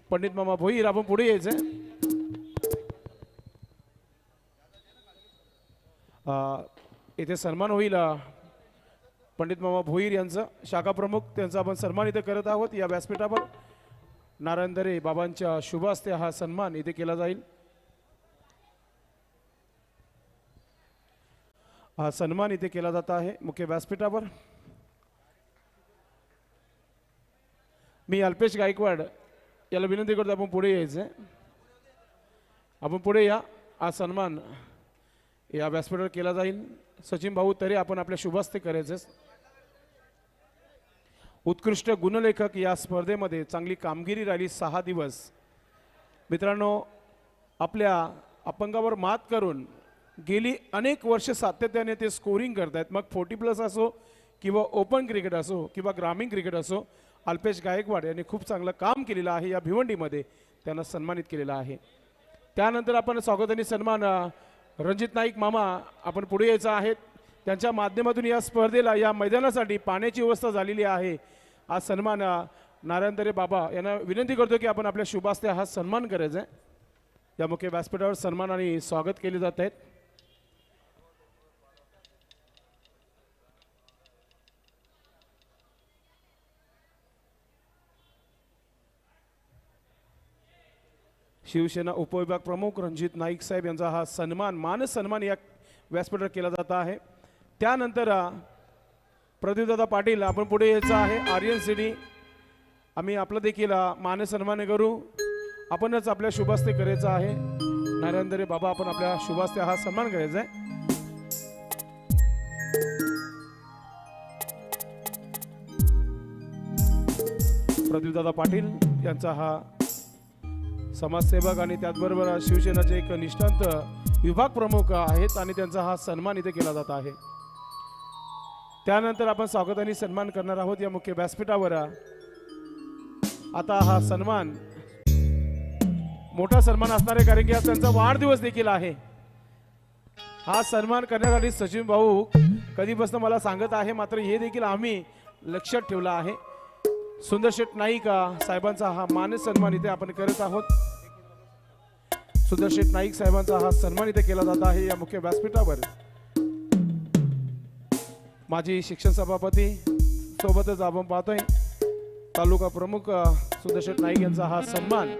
पंडित मामा भोईर आपण पुढे यायचं. इथे सन्मान होईल पंडित मामा भोईर यांचा शाखा प्रमुख त्यांचा आपण सन्मान इथे करत आहोत. या व्यासपीठावर नारायण दरे बाबांच्या शुभ हस्ते हा सन्मान इथे केला जाईल. हा सन्मान इथे केला जात आहे मुख्य व्यासपीठावर. मी अल्पेश गायकवाड याला विनंती करतो आपण पुढे यायचं. आपण पुढे या. हा सन्मान या व्यासपीठावर केला जाईल. सचिन भाऊ तरे आपण आपल्या शुभहस्ते करायचे. उत्कृष्ट गुणलेखक या स्पर्धेमध्ये चांगली कामगिरी राहिली 6 दिवस. मित्रांनो, आपल्या अपंगावर मात करून गेली अनेक वर्ष सातत्याने ते स्कोरिंग करतायत. मग 40+ असो किंवा ओपन क्रिकेट असो किंवा ग्रामीण क्रिकेट असो, अल्पेश गायकवाड यांनी खूप चांगलं काम केलेलं आहे. या भिवंडीमध्ये त्यांना सन्मानित केलेलं आहे. त्यानंतर आपण स्वागताने सन्मान रणजित नाईक मामा आपण पुढे यायचं आहे. त्यांच्या माध्यमातून या स्पर्धेला या मैदानासाठी पाण्याची व्यवस्था झालेली आहे. हा सन्मान नारायण दरे बाबा यांना विनंती करतो की आपण आपल्या शुभास्ते हा सन्मान करायचा आहे. या मुख्य व्यासपीठावर सन्मान आणि स्वागत केले जात आहेत. शिवसेना उपविभाग प्रमुख रणजित नाईक साहेब यांचा हा सन्मान मानस सन्मान या व्यासपीठावर केला जात आहे. त्यानंतर प्रदीपदादा पाटील आपण पुढे यायचं आहे. आर्यन सिटी आम्ही आपलं देखील मानस सन्मान करू. आपणच आपल्या शुभास्ते करायचं आहे. नारायण दरे बाबा आपण आपल्या शुभास्ते हा सन्मान करायचा आहे. प्रदीपदादा पाटील यांचा हा समाजसेवक आणि त्याचबरोबर शिवसेनेचे एक निष्ठांत विभाग प्रमुख आहेत आणि त्यांचा हा सन्मान इथे केला जात आहे. त्यानंतर आपण स्वागत आणि सन्मान करणार आहोत या मुख्य व्यासपीठावर. आता हा सन्मान मोठा सन्मान असणार आहे कारण की आज त्यांचा वाढदिवस देखील आहे. हा सन्मान करण्यासाठी सचिन भाऊ कधीपासून मला सांगत आहे, मात्र हे देखील आम्ही लक्षात ठेवला आहे. सुंदरशेठ नाईक साहेबांचा हा मानस सन्मान इथे आपण करत आहोत. सुंदरशेठ नाईक साहेबांचा हा सन्मान इथे केला जात आहे या मुख्य व्यासपीठावर. माजी शिक्षण सभापती सोबतच आपण पाहतोय तालुका प्रमुख सुंदरशेठ नाईक यांचा हा सन्मान.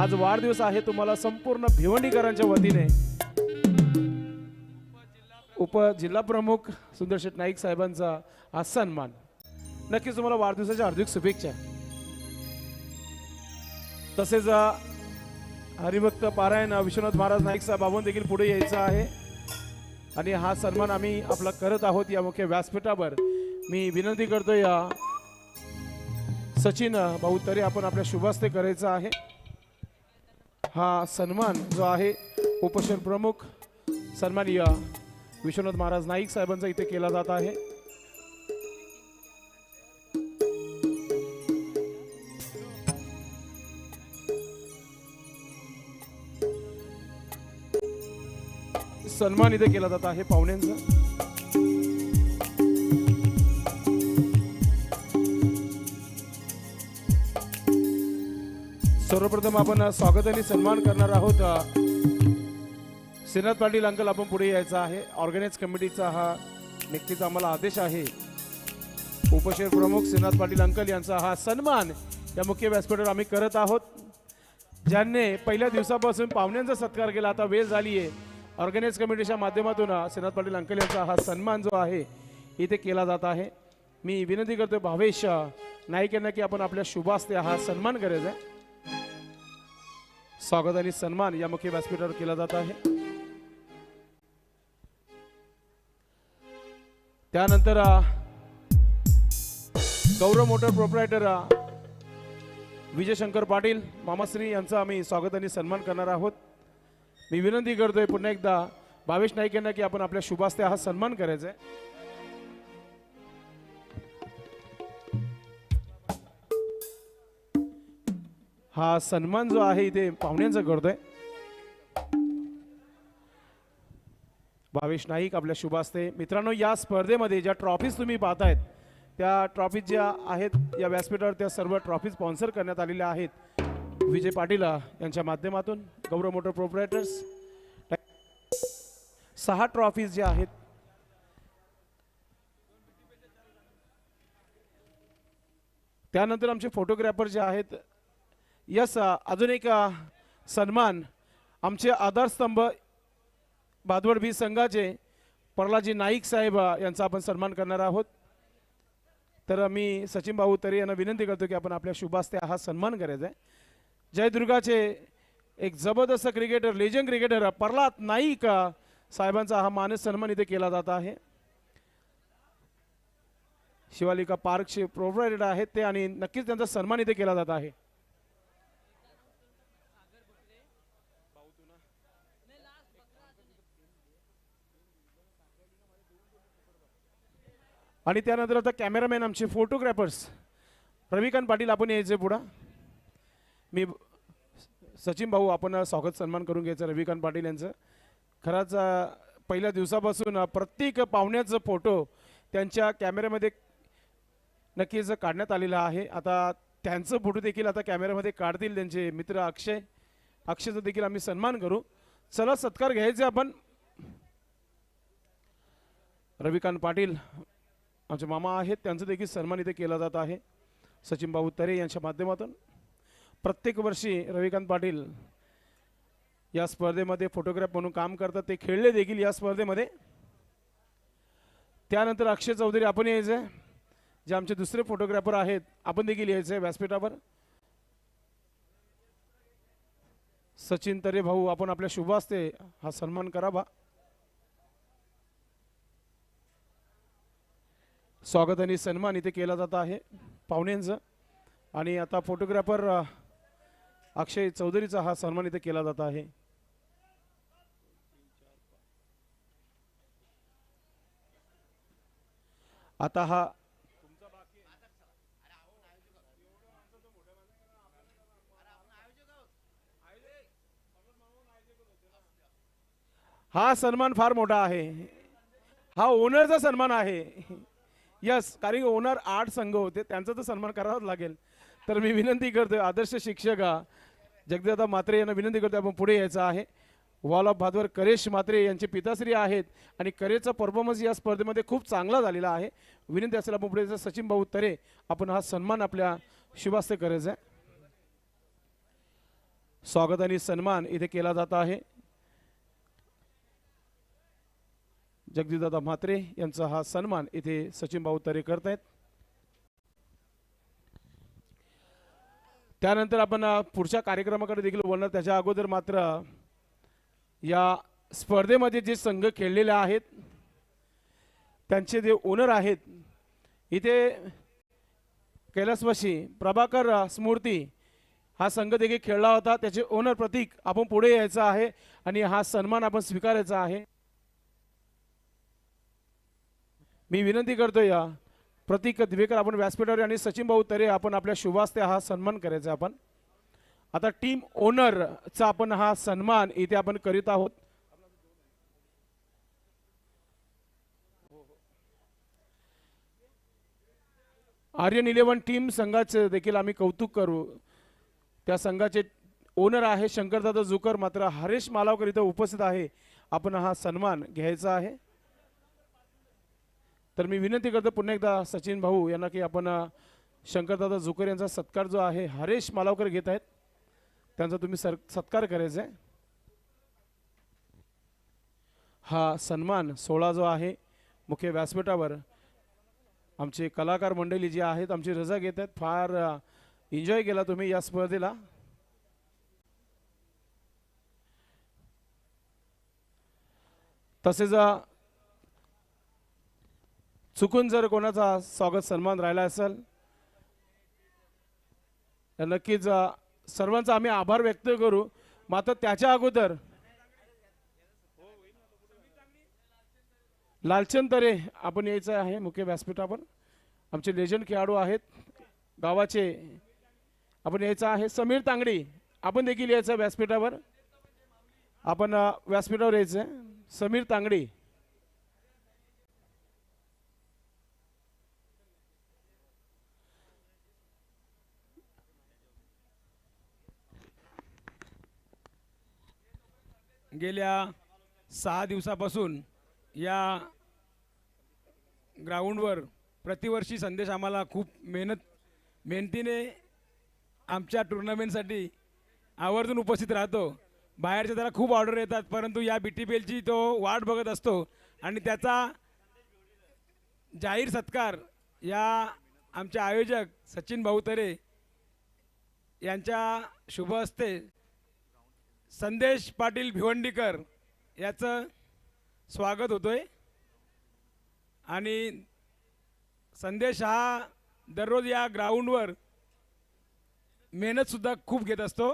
आज वाढदिवस आहे तुम्हाला संपूर्ण भिवंडीकरांच्या वतीने उपजिल्हा प्रमुख सुंदरशेठ नाईक साहेबांचा हा सन्मान. नक्कीच तुम्हाला वाढदिवसाच्या हार्दिक शुभेच्छा. तसेच हरिभक्त पारायण विश्वनाथ महाराज नाईक साहेब आपण देखील पुढे यायचं आहे आणि हा सन्मान आम्ही आपला करत आहोत या मुख्य व्यासपीठावर. मी विनंती करतो या सचिन भाऊ तरी आपण आपल्या शुभास्ते करायचा आहे. हा सन्मान जो आहे उपशहर प्रमुख सन्माननीय विश्वनाथ महाराज नाईक साहेबांचा इथे केला जात आहे. सन्मान इथे केला जात आहे पाहुण्यांचा. सर्वप्रथम आपण स्वागत आणि सन्मान करणार आहोत श्रीनाथ पाटील अंकल आपण पुढे यायचं आहे. ऑर्गनाइज कमिटीचा हा नक्कीच आम्हाला आदेश आहे. उपशहर प्रमुख श्रीनाथ पाटील अंकल यांचा हा सन्मान या मुख्य व्यासपीठावर आम्ही करत आहोत. ज्यांनी पहिल्या दिवसापासून पाहुण्यांचा सत्कार केला, आता वेळ झाली आहे. ऑर्गनाइज कमिटीच्या माध्यमातून श्रीनाथ पाटील अंकल यांचा हा सन्मान जो आहे इथे केला जात आहे. मी विनंती करतोय भावेश नाईक यांना की आपण आपल्या शुभास्ते हा सन्मान करायचा आहे. स्वागत आणि सन्मान या मुख्य व्यासपीठावर केला जात आहे. त्यानंतर गौरव मोटर प्रोप्रायटर विजय शंकर पाटील मामाश्री यांचा आम्ही स्वागत आणि सन्मान करणार आहोत. मी विनंती करतोय पुन्हा एकदा भावेश नाईक यांना की आपण आपल्या शुभास्ते हा सन्मान करायचा आहे. हा सन्मान जो आहे इथे पाहुण्यांचा करतोय. भावेश नाईक आपल्या शुभास्ते. मित्रांनो, या स्पर्धेमध्ये ज्या ट्रॉफीज तुम्ही पाहतायत त्या ट्रॉफीज ज्या आहेत या व्यासपीठावर त्या सर्व ट्रॉफी स्पॉन्सर करण्यात आलेल्या आहेत. विजय पाटील यांच्या माध्यमातून गौरव मोटर प्रोप्रायटर्स 6 ट्रॉफीज ज्या आहेत त्यानंतर आमचे फोटोग्राफर जे आहेत यस अजून एक सन्मान आमचे आधारस्तंभ भादवड बी संघाचे प्रल्हादजी नाईक साहेब यांचा आपण सन्मान करणार आहोत। तर मी सचिन भाऊ तरे यांना विनंती करतो की आपण आपल्या शुभास्ते हा सन्मान करायचा आहे। जयदुर्गाचे एक जबरदस्त cricketer legend cricketer Pralhad Naik साहेबांचा हा मानस सन्मान इथे केला जात आहे। शिवालिका पार्कचे प्रोप्रायटर आहेत ते आणि नक्कीच त्यांचा सन्मान इथे केला जात आहे। आणि त्यानंतर आता कॅमेरामॅन आमचे फोटोग्राफर्स रविकांत पाटील आपण यायचे पुढे। मी सचिन भाऊ आपण स्वागत सन्मान करून घ्यायचं रविकांत पाटील यांचं। खरंच पहिल्या दिवसापासून प्रत्येक पाहुण्याचा फोटो त्यांच्या कॅमेऱ्यामध्ये नक्कीच काढण्यात आलेला आहे। आता त्यांचं फोटो देखील आता कॅमेऱ्यामध्ये काढतील त्यांचे मित्र अक्षयचा देखील आम्ही सन्मान करू। चला सत्कार घ्यायचे आपण। रविकांत पाटील आमचे मामा आहेत त्यांचं देखील सन्मान इथे केला जात आहे सचिन भाऊ तरे यांच्या माध्यमातून। प्रत्येक वर्षी रविकांत पाटील या स्पर्धेमध्ये फोटोग्राफ म्हणून काम करतात, ते खेळले देखील या स्पर्धेमध्ये। त्यानंतर अक्षय चौधरी आपण यायचे, जे आमचे दुसरे फोटोग्राफर आहेत आपण देखील यायचे व्यासपीठावर। सचिन तरे भाऊ आपण आपल्या शुभास्ते हा सन्मान करावा। स्वागत आणि सन्मान इथे केला जात आहे पाहुण्यांचं। आणि आता फोटोग्राफर अक्षय चौधरीचा हा सन्मान इथे केला जात आहे। आता हा सन्मान फार मोठा आहे, हा ओनरचा सन्मान आहे। यस, कारण ओनर 8 संघ होते त्यांचा तर सन्मान करावाच लागेल। तर मी विनंती करतोय आदर्श शिक्षक जगदादा मात्रे यांना विनंती करतोय आपण पुढे यायचं आहे। वॉल ऑफ भादवर करेश मात्रे यांचे पिताश्री आहेत आणि करेचा परफॉर्मन्स या स्पर्धेमध्ये खूप चांगला झालेला आहे। विनंती असेल आपण पुढे सचिन भाऊ तरे आपण हा सन्मान आपल्या शुभास्ते करायचा आहे। स्वागत आणि सन्मान इथे केला जात आहे। जगदीशदादा म्हात्रे यांचा हा सन्मान इथे सचिन भाऊ तरे करतायत। त्यानंतर आपण पुढच्या कार्यक्रमाकडे देखील बोलणार, त्याच्या अगोदर मात्र या स्पर्धेमध्ये जे संघ खेळलेले आहेत त्यांचे जे ओनर आहेत इथे कैलासवासी प्रभाकर स्मृती हा संघ देखील खेळला होता, त्याचे ओनर प्रतीक आपण पुढे यायचं आहे आणि हा सन्मान आपण स्वीकारायचा आहे। मी विनंती करतोय या प्रतीक दिवेकर आपण व्यासपीठावर आणि सचिन भाऊ तरे आपण आपल्या शुभास्ते हा सन्मान करायचा आपण। आता टीम ओनरचा आपण हा सन्मान इथे आपण करीत आहोत। आर्यन 11 टीम संघाचे देखील आम्ही कौतुक करू। त्या संघाचे ओनर आहे शंकरदादा जुकर, मात्र हरेश मालावकर इथे उपस्थित आहे, आपण हा सन्मान घ्यायचा आहे। तर मी विनंती करतो पुन्हा एकदा सचिन भाऊ यांना की आपण शंकरदादा जुकर यांचा सत्कार जो आहे हरेश मालावकर घेत आहेत त्यांचा तुम्ही सत्कार करायचा आहे। हा सन्मान सोहळा जो आहे मुख्य व्यासपीठावर आमचे कलाकार मंडळी जी आहेत आमची रजा घेत आहेत। फार एन्जॉय केला तुम्ही या स्पर्धेला। तसेच चुकून जर कोणाचा स्वागत सन्मान राहिला असेल तर नक्कीच सर्वांचा आम्ही आभार व्यक्त करू। मात्र त्याच्या अगोदर लालचंद तरे आपण यायचं आहे मुख्य व्यासपीठावर। आमचे लेजंड खेळाडू आहेत गावाचे, आपण यायचं आहे। समीर तांगडी आपण देखील यायचं व्यासपीठावर, आपण व्यासपीठावर यायचं। समीर तांगडी गेल्या 6 दिवसापासून या ग्राउंडवर प्रतिवर्षी संदेश आम्हाला खूप मेहनतीने आमच्या टुर्नामेंटसाठी आवर्जून उपस्थित राहतो. बाहेरच्या त्याला खूप ऑर्डर येतात, परंतु या BTPLची तो वाट बघत असतो आणि त्याचा जाहीर सत्कार या आमचे आयोजक सचिन भाऊतरे यांच्या शुभ हस्ते संदेश पाटील भिवंडीकर याचं स्वागत होतोय. आणि संदेश हा दररोज या ग्राउंडवर मेहनतसुद्धा खूप घेत असतो,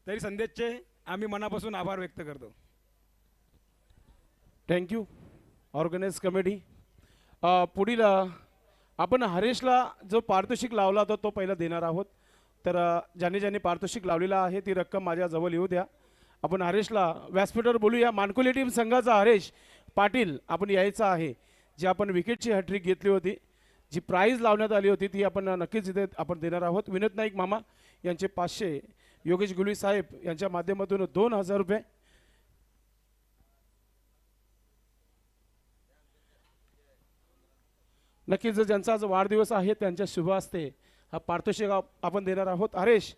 तरी संदेशचे आम्ही मनापासून आभार व्यक्त करतो. Thank you organize committee. पुढील आपण हरेशला जो पारितोषिक लावला होता तो पहिला देणार आहोत. तर ज्यांनी ज्यांनी पारितोषिक लावलेला आहे ती रक्कम माझ्याजवळ येऊ द्या. आपण हरेशला व्यासपीठावर बोलूया. मानकोली टीम संघाचा हरेश पाटील आपण यायचा आहे. जी आपण विकेटची हॅट्रिक घेतली होती, जी प्राईज लावण्यात आली होती ती आपण नक्कीच इथे आपण देणार आहोत. विनोद नाईक मामा यांचे 500, योगेश गुली साहेब यांच्या माध्यमातून 2000 रुपये, नक्कीच ज्यांचा आज वाढदिवस आहे त्यांच्या शुभ हस्ते हा पारितोषिक आपण देणार आहोत. हरेश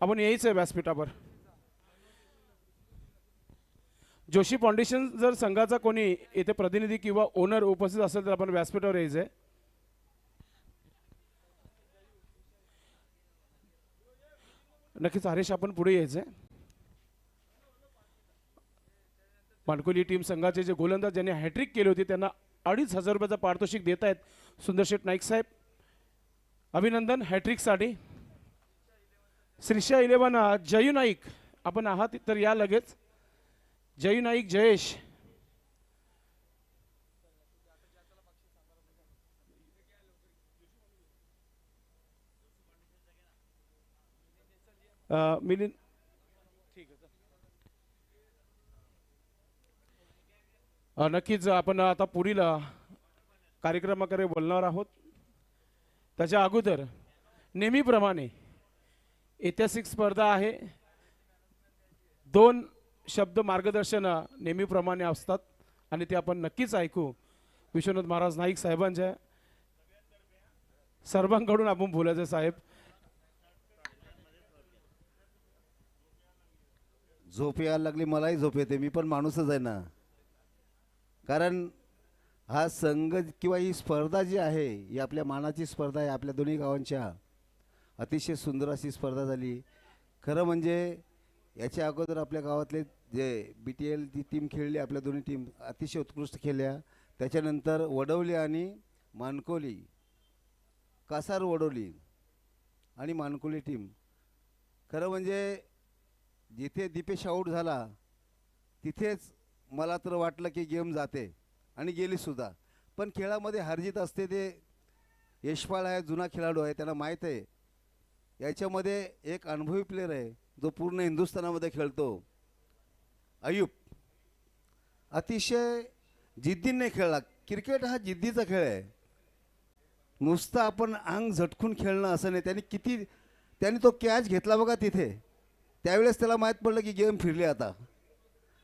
आपण यायचं आहे व्यासपीठावर. जोशी फाउंडेशन जर संघाचा कोणी येथे प्रतिनिधी किंवा ओनर उपस्थित असेल तर आपण व्यासपीठावर यायचं आहे. नक्कीच हरेश आपण पुढे यायचं आहे. मानकोली टीम संघाचे जे गोलंदाज ज्यांनी हॅट्रिक केली होती त्यांना 2500 रुपयाचा पारितोषिक देत आहेत सुंदरशेठ नाईक साहेब. अभिनंदन हॅट्रिकसाठी. श्रीषा 11 जयू नाईक आपण आहात तर या लगेच. जयू नाईक जयेश, मिलिंद नक्कीच आपण आता पुढील कार्यक्रमाकडे बोलणार आहोत. त्याच्या अगोदर नेहमीप्रमाणे ऐतिहासिक स्पर्धा आहे. 2 शब्द मार्गदर्शन नेहमीप्रमाणे असतात आणि ते आपण नक्कीच ऐकू. विश्वनाथ महाराज नाईक साहेबांच्या सर्वांकडून आपण बोलायचं साहेब. झोप यायला लागली, मलाही झोप येते, मी पण माणूसच आहे ना. कारण हा संघ किंवा ही स्पर्धा जी आहे ही आपल्या मानाची स्पर्धा आहे. आपल्या दोन्ही गावांच्या अतिशय सुंदर अशी स्पर्धा झाली. खरं म्हणजे याच्या अगोदर आपल्या गावातले जे BTL ती टीम खेळली, आपल्या दोन्ही टीम अतिशय उत्कृष्ट खेळल्या. त्याच्यानंतर वडवली आणि मानकोली, कासार वडवली आणि मानकोली टीम. खरं म्हणजे जिथे दीपेश आऊट झाला तिथेच मला तर वाटलं की गेम जाते आणि गेलीसुद्धा. पण खेळामध्ये हारजीत असते. ते यशपाल आहे, जुना खेळाडू आहे, त्यांना माहीत आहे. याच्यामध्ये एक अनुभवी प्लेअर आहे जो पूर्ण हिंदुस्थानामध्ये खेळतो, अयूब. अतिशय जिद्दीने खेळला. क्रिकेट हा जिद्दीचा खेळ आहे, नुसतं आपण अंग झटकून खेळणं असं नाही. त्याने तो कॅच घेतला बघा तिथे, त्यावेळेस त्याला माहीत पडलं की गेम फिरली आता.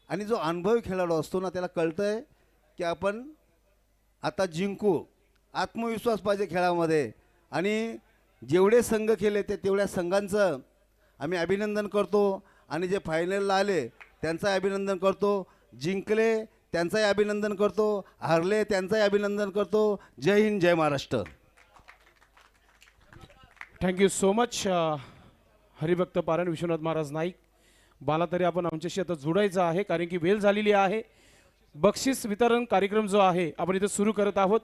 आणि जो अनुभवी खेळाडू असतो ना त्याला कळतं आहे की आपण आता जिंकू. आत्मविश्वास पाहिजे खेळामध्ये. आणि जेवढे संघ केले तेवढ्या संघांचं आम्ही अभिनंदन करतो. आणि जे फायनलला आले त्यांचंही अभिनंदन करतो. जिंकले त्यांचंही अभिनंदन करतो, हारले त्यांचंही अभिनंदन करतो. जय हिंद, जय महाराष्ट्र. थँक्यू सो मच हरिभक्त पारण विश्वनाथ महाराज नाईक. बाला तरी आपण आमच्याशी आता जोडायचं आहे कारण की वेळ झालेली आहे. बक्षीस वितरण कार्यक्रम जो आहे आपण इथे सुरू करत आहोत.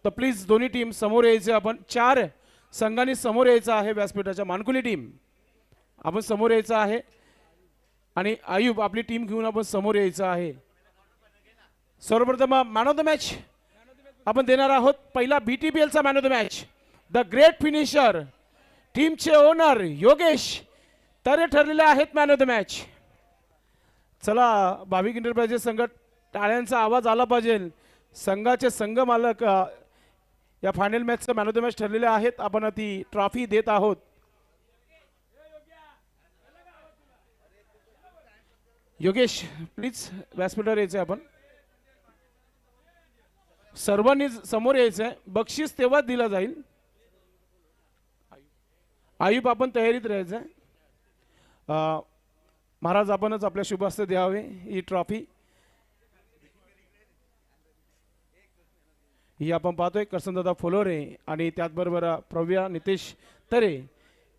तर प्लीज दोन्ही टीम समोर यायचे. आपण 4 संघांनी समोर यायचं आहे. व्यासपीठाच्या मानकुली टीम आपण समोर यायचं आहे आणि आयुब आपली टीम घेऊन आपण समोर यायचं आहे. सर्वप्रथम मॅन ऑफ द मॅच आपण देणार आहोत. पहिला BTPLचा man of the match the great finisher. टीमचे ओनर योगेश तरे ठरलेले आहेत मॅन ऑफ द मॅच. चला भाविक एंटरप्राइजेस संघ टाळ्यांचा आवाज आला पाहिजे. संघाचे संघ मालक या फायनल मॅचचं मॅन ऑफ द मॅच ठरलेले आहेत. आपण ती ट्रॉफी देत आहोत. योगेश प्लीज व्यासपीठावर यायचं आपण. सर्वांनी समोर यायचं आहे. बक्षीस तेव्हाच दिला जाईल. आयुब आपण तयारीत राहायचं आहे. महाराज आपणच आपल्या शुभ हस्ते द्यावे ही ट्रॉफी. ही आपण पाहतोय करसनदादा फुलोरे आणि त्याचबरोबर प्रव्या नितेश तरे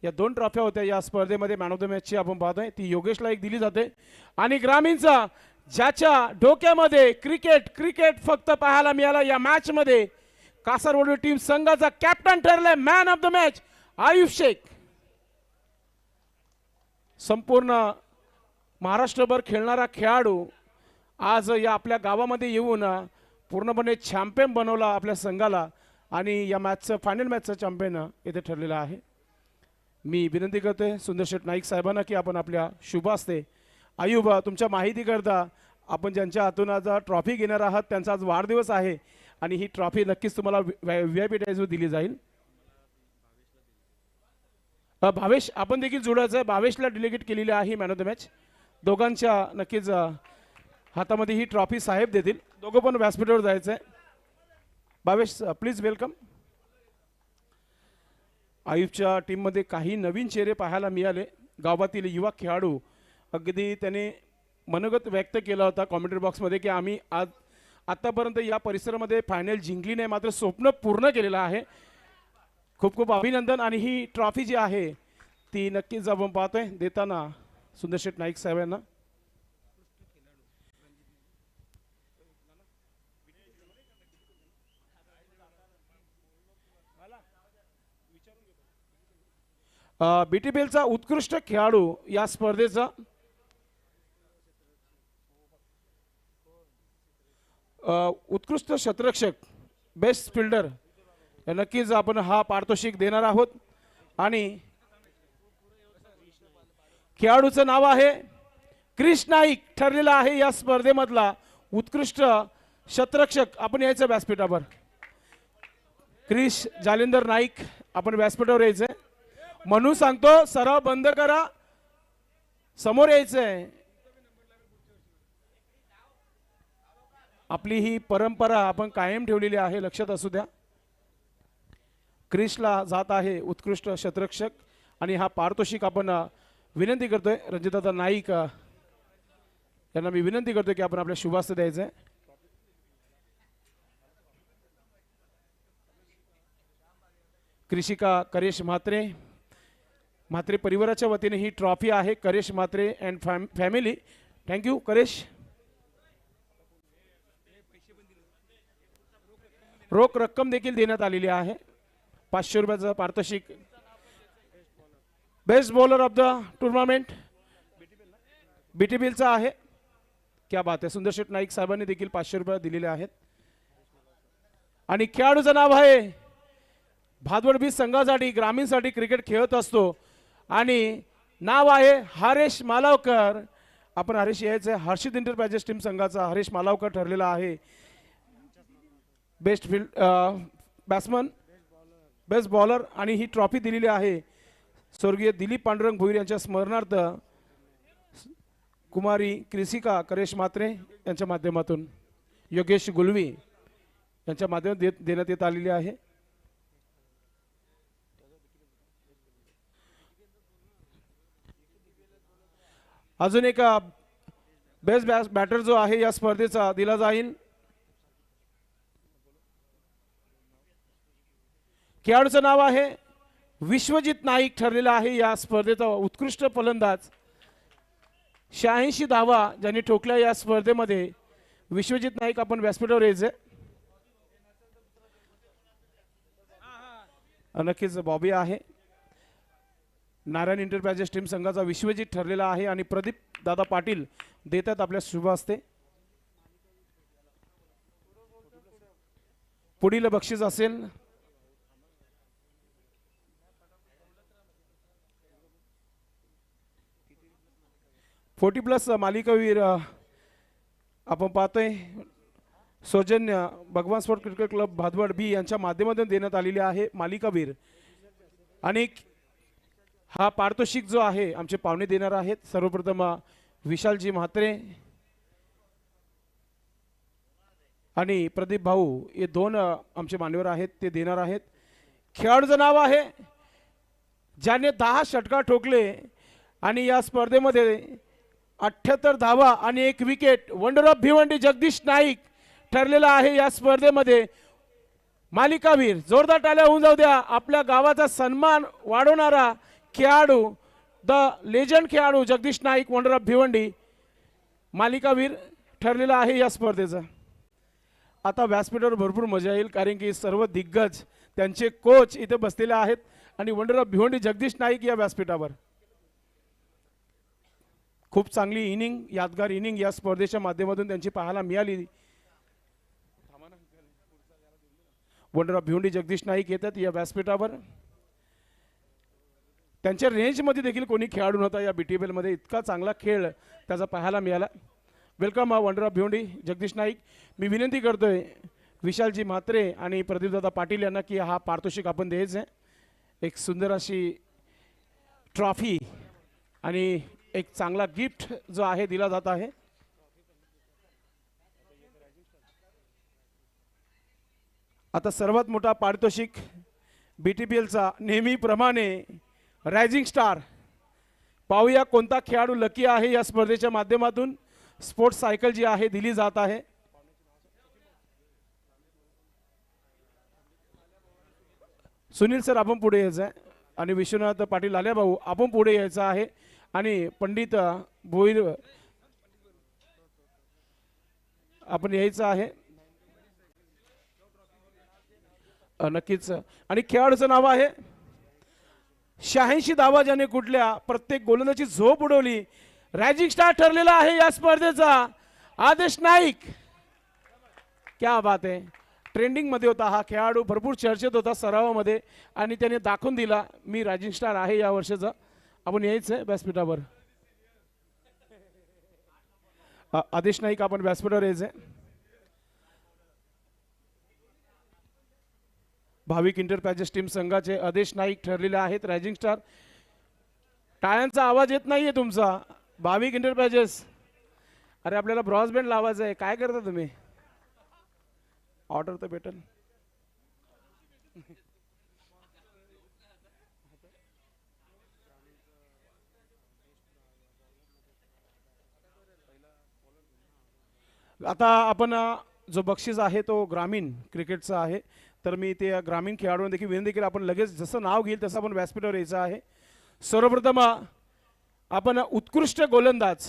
या 2 ट्रॉफ्या होत्या या स्पर्धेमध्ये. मॅन ऑफ द मॅचची आपण पाहतोय ती योगेशला एक दिली जाते. आणि ग्रामीणचा ज्याच्या डोक्यामध्ये क्रिकेट फक्त पाहायला मिळाला या मॅच मध्ये कासारवडी टीम संघाचा कॅप्टन ठरलाय man of the match Ayub Shaikh. संपूर्ण महाराष्ट्रभर खेळणारा खेळाडू आज या आपल्या गावामध्ये येऊन पूर्णपणे चॅम्पियन बनवला आपल्या संघाला आणि या मॅचचं फायनल मॅचचं चॅम्पियन इथे ठरलेला आहे. मी विनंती करतोय सुंदरशेठ नाईक साहेबांना की आपण आपल्या शुभ हस्ते आयुब तुमच्या माहितीकरता आपण ज्यांच्या हातून आज ट्रॉफी घेणार आहात त्यांचा आज वाढदिवस आहे आणि ही ट्रॉफी नक्कीच तुम्हाला VIP टाईजवर दिली जाईल. भावेश आपण देखील जोडायचं आहे. भावेशला डिलिगेट केलेली आहे मॅन ऑफ द मॅच. दोघांच्या नक्कीच हातामध्ये ही ट्रॉफी साहेब देतील. दोघं पण व्यासपीठावर जायचं आहे. Bhavesh please welcome. आयुबच्या टीममध्ये काही नवीन चेहरे पाहायला मिळाले. गावातील युवा खेळाडू अगदी त्याने मनोगत व्यक्त केला होता कॉमेंट्री बॉक्समध्ये की आम्ही आतापर्यंत या परिसरामध्ये फायनल जिंकली नाही मात्र स्वप्न पूर्ण केलेलं आहे. खूप खूप अभिनंदन. आणि ही ट्रॉफी जी आहे ती नक्कीच आपण पाहतोय देताना सुंदरशेठ नाईक साहेबांना. BTPLचा उत्कृष्ट खेळाडू या स्पर्धेचा उत्कृष्ट शतरक्षक बेस्ट फिल्डर नक्कीच आपण हा पारितोषिक देणार आहोत. आणि खेळाडूचं नाव आहे क्रिश नाईक ठरलेला आहे या स्पर्धेमधला उत्कृष्ट शतरक्षक. आपण यायचं व्यासपीठावर. क्रिश जालिंदर नाईक आपण व्यासपीठावर यायचंय. म्हणून सांगतो सराव बंद करा समोर यायचंय. आपली ही परंपरा आपण कायम ठेवलेली आहे लक्षात असू द्या. क्रिशला जात आहे उत्कृष्ट शतरक्षक आणि हा पारितोषिक आपण विनंती करतोय रणजितदादा नाईक यांना मी विनंती करतोय की आपण आपल्या शुभ हस्ते द्यायचंय. कृषिका करेश म्हात्रे परिवाराच्या वतीने ही ट्रॉफी आहे. Karesh Mhatre and family. Thank you Karesh. रोख रक्कम देखील देण्यात आलेली आहे. 500 रुपयाचं पारितोषिक. Best bowler of the tournament BTPLचा आहे. क्या बात आहे. सुंदरशेठ नाईक साहेबांनी देखील 500 रुपये दिलेले आहेत. आणि खेळाडूचं नाव आहे भादवड बीच संघासाठी ग्रामीणसाठी क्रिकेट खेळत असतो आणि नाव आहे हरेश मालावकर. आपण हरेश यायचं. हर्षित एंटरप्राइजेस टीम संघाचा हरेश मालावकर ठरलेला आहे best field batsman best bowler. आणि ही ट्रॉफी दिलेली आहे स्वर्गीय दिलीप पांडुरंग भोईर यांच्या स्मरणार्थ कुमारी कृषिका करेश म्हात्रे यांच्या माध्यमातून योगेश गुलवी यांच्या माध्यमातून देण्यात येत आलेली आहे. अजून एक बेस्ट बॅटर जो आहे या स्पर्धेचा दिला जाईल. खेळाडूचं नाव आहे विश्वजित नाईक ठरलेला आहे या स्पर्धेचा उत्कृष्ट फलंदाज. 86 धावा ज्यांनी ठोकल्या या स्पर्धेमध्ये विश्वजित नाईक आपण व्यासपीठावर यायचे. नक्कीच बॉबी आहे. नारायण एंटरप्राइजेस टीम संघाचा विश्वजित ठरलेला आहे आणि प्रदीप दादा पाटील देतात आपल्या शुभ हस्ते. पुढील बक्षीस असेल $40+ मालिकावीर आपण पाहतोय सौजन्य भगवान स्पोर्ट क्रिकेट क्लब भादवड बी यांच्या माध्यमातून देण्यात आलेली आहे मालिकावीर. आणि हा पारितोषिक जो आहे आमचे पाहुणे देणार आहेत. सर्वप्रथम विशालजी म्हात्रे आणि प्रदीप भाऊ हे दोन आमचे मान्यवर आहेत, ते देणार आहेत. खेळाडूचं नाव आहे ज्याने 10 षटकार ठोकले आणि या स्पर्धेमध्ये 78 धावा आणि 1 wicket. Wonder of Bhiwandi Jagdish Naik ठरलेला आहे या स्पर्धेमध्ये मालिकावीर. जोरदार टाळ्या होऊन जाऊ द्या. आपल्या गावाचा सन्मान वाढवणारा खेळाडू, द लेजंड खेळाडू जगदीश नाईक वंडर ऑफ भिवंडी मालिकावीर ठरलेला आहे या स्पर्धेचा. आता व्यासपीठावर भरपूर मजा येईल कारण की सर्व दिग्गज त्यांचे कोच इथे बसलेले आहेत आणि वंडर ऑफ भिवंडी जगदीश नाईक या व्यासपीठावर. खूप चांगली इनिंग, यादगार इनिंग या स्पर्धेच्या माध्यमातून त्यांची पाहायला मिळाली. वंडर ऑफ भिवंडी जगदीश नाईक येतात या व्यासपीठावर. त्यांच्या रेंजमध्ये देखील कोणी खेळाडू नव्हता या BTPL मध्ये. इतका चांगला खेळ त्याचा पाहायला मिळाला. Welcome wonder of Bhiwandi Jagdish Naik. मी विनंती करतोय विशालजी म्हात्रे आणि प्रदीपदादा पाटील यांना की हा पारितोषिक आपण द्यायचं आहे. एक सुंदर अशी ट्रॉफी आणि एक चांगला गिफ्ट जो आहे दिला जात आहे. आता सर्वात मोठा पारितोषिक BTPLचा नेहमीप्रमाणे रायझिंग स्टार. पाहूया कोणता खेळाडू लकी आहे या स्पर्धेच्या माध्यमातून. स्पोर्ट्स सायकल जी आहे दिली जात आहे. सुनील सर आपण पुढे यायचं आहे आणि विश्वनाथ पाटील लाल्या भाऊ आपण पुढे यायचं आहे आणि पंडित भोईर आपण यायचं आहे नक्कीच. आणि खेळाडूचं नाव आहे 86 धावा ज्याने कुठल्या प्रत्येक गोलंदाजी झोप उडवली. रायझिंग स्टार ठरलेला आहे या स्पर्धेचा आदेश नाईक. क्या बात आहे. ट्रेंडिंग मध्ये होता हा खेळाडू, भरपूर चर्चेत होता सरावामध्ये आणि त्याने दाखवून दिला मी रायझिंग स्टार आहे या वर्षाचा. आपण यायचं आहे व्यासपीठावर. आदेश नाईक आपण व्यासपीठावर यायचं आहे. भाविक इंटरप्राइजेस टीम संघाचे आदेश नाईक ठरलेले आहेत रायझिंग स्टार. टाळ्यांचा आवाज येत नाहीये तुमचा. भाविक इंटरप्राइजेस, अरे आपल्याला ब्रॉडबँड लावायचं आहे. काय करता तुम्ही? ऑर्डर तर भेटेल. आता आपण जो बक्षीस आहे तो ग्रामीण क्रिकेटचा आहे. तर मी ते ग्रामीण खेळाडूंना देखील विनंती केली आपण लगेच जसं नाव घेईल तसं आपण व्यासपीठावर यायचं आहे. सर्वप्रथम आपण उत्कृष्ट गोलंदाज,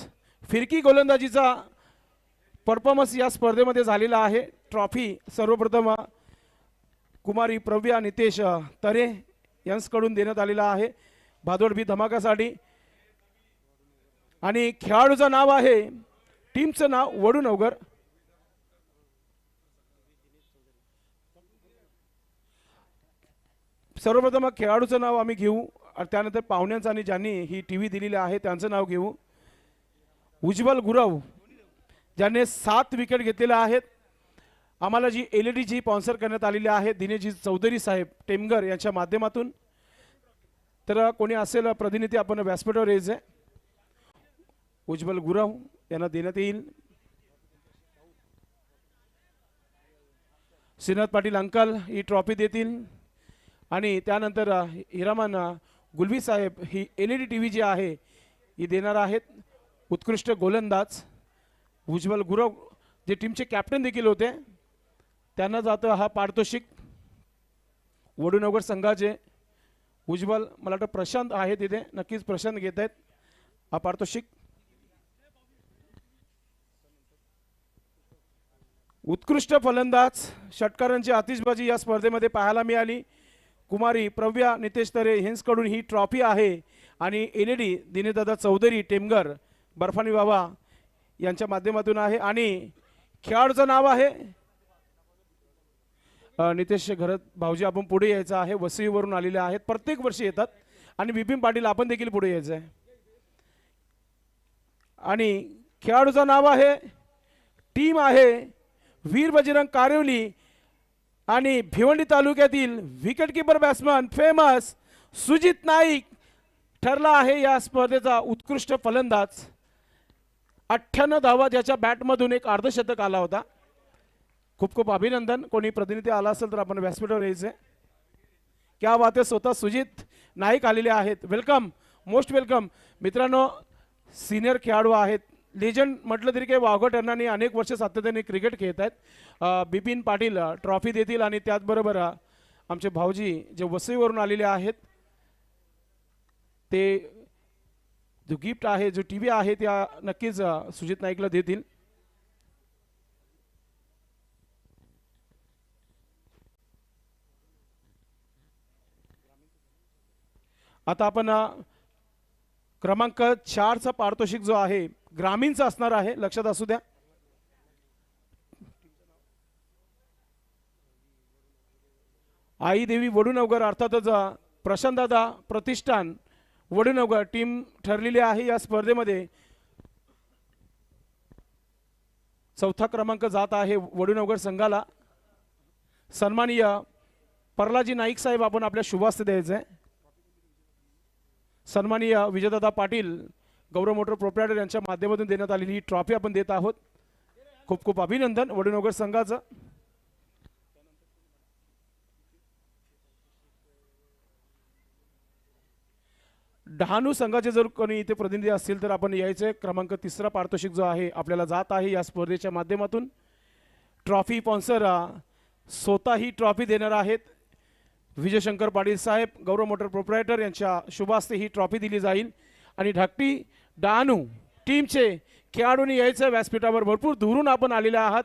फिरकी गोलंदाजीचा परफॉर्मन्स या स्पर्धेमध्ये झालेला आहे. ट्रॉफी सर्वप्रथम कुमारी प्रव्या नितेश तरे यांच्याकडून देण्यात आलेला आहे भादोड बी धमाकासाठी. आणि खेळाडूचं नाव आहे, टीमचं नाव वडूनवगर. सर्वप्रथम खेळाडूचं नाव आम्ही घेऊ, त्यानंतर पाहुण्यांचं आणि ज्यांनी ही टीव्ही दिलेली आहे त्यांचं नाव घेऊ. उज्ज्वल गुरव ज्याने 7 विकेट घेतलेल्या आहेत. आम्हाला जी LED जी स्पॉन्सर करण्यात आलेली आहे दिनेशजी चौधरी साहेब टेमगर यांच्या माध्यमातून. तर कोणी असेल प्रतिनिधी आपण व्यासपीठावर यायचं आहे. उज्ज्वल गुरव यांना देण्यात येईल. श्रीनाथ पाटील अंकल ही ट्रॉफी देतील आणि त्यानंतर हिरामन गुलवी साहेब ही LED टीव्ही जी आहे ही देणार आहेत. उत्कृष्ट गोलंदाज उज्ज्वल गुरव जे टीमचे कॅप्टन देखील होते त्यांना जातं हा पारितोषिक. वडूनगर संघाचे उज्ज्वल, मला वाटतं प्रशांत आहे तिथे, नक्कीच प्रशांत घेत आहेत हा पारितोषिक. उत्कृष्ट फलंदाज षटकारांची आतिषबाजी या स्पर्धेमध्ये पाहायला मिळाली. कुमारी प्रव्या नितेश तरे यांच्याकडून ही ट्रॉफी आहे आणि LED दिनेशदादा चौधरी टेमगर बर्फानी बाबा यांच्या माध्यमातून आहे. आणि खेळाडूचं नाव आहे नितेश घरत भाऊजी आपण पुढे यायचं आहे. वसईवरून आलेले आहेत, प्रत्येक वर्षी येतात. आणि विपिन पाटील आपण देखील पुढे यायचं आहे. आणि खेळाडूचं नाव आहे, टीम आहे वीर बजरंग कारिवली आणि भिवंडी तालुक्यातील wicket keeper batsman famous Sujit Naik ठरला आहे या स्पर्धेचा उत्कृष्ट फलंदाज. 98 धावा ज्याच्या बॅटमधून एक अर्धशतक आला होता. खूप खूप अभिनंदन. कोणी प्रतिनिधी आला असेल तर आपण व्यासपीठावर यायचे. क्या बात आहे. स्वतः सुजित नाईक आलेले आहेत. Welcome, most welcome. मित्रांनो, सिनियर खेळाडू आहेत. लेजंड म्हटलं तरी काही वावगं ठरणारे, अनेक वर्ष सातत्याने क्रिकेट खेळत आहेत. बिपिन पाटील ट्रॉफी देतील आणि त्याचबरोबर आमचे भाऊजी जे वसईवरून आलेले आहेत ते जो गिफ्ट आहे, जो टी व्ही आहे, त्या नक्कीच सुजित नाईकला देतील. आता आपण क्रमांक 4चा पारितोषिक जो आहे ग्रामीणचा असणार आहे, लक्षात असू द्या. आई देवी वडूनवगर अर्थातच प्रशांतदादा प्रतिष्ठान वडूनवगर टीम ठरलेली आहे. या स्पर्धेमध्ये 4था क्रमांक जात आहे वडूनवगर संघाला. सन्माननीय परलाजी नाईक साहेब आपण आपल्या शुभास्ते द्यायचे. सन्माननीय विजयदादा पाटील गौरव मोटर प्रोप्रायटर यांच्या माध्यमातून देण्यात आलेली ही ट्रॉफी आपण देत आहोत. खूप खूप अभिनंदन वडूनवगर संघाचं. डहाणू संघाचे जर कोणी इथे प्रतिनिधी असतील तर आपण यायचे. क्रमांक 3रा पारितोषिक जो आहे आपल्याला जात आहे या स्पर्धेच्या माध्यमातून. ट्रॉफी स्पॉन्सर स्वतः ही ट्रॉफी देणार आहेत विजयशंकर पाटील साहेब गौरव मोटर प्रोप्रायटर यांच्या शुभास्ते ही ट्रॉफी दिली जाईल. आणि धाकटी डहाणू टीमचे खेळाडूंनी यायचं व्यासपीठावर. भरपूर दूरून आपण आलेले आहात.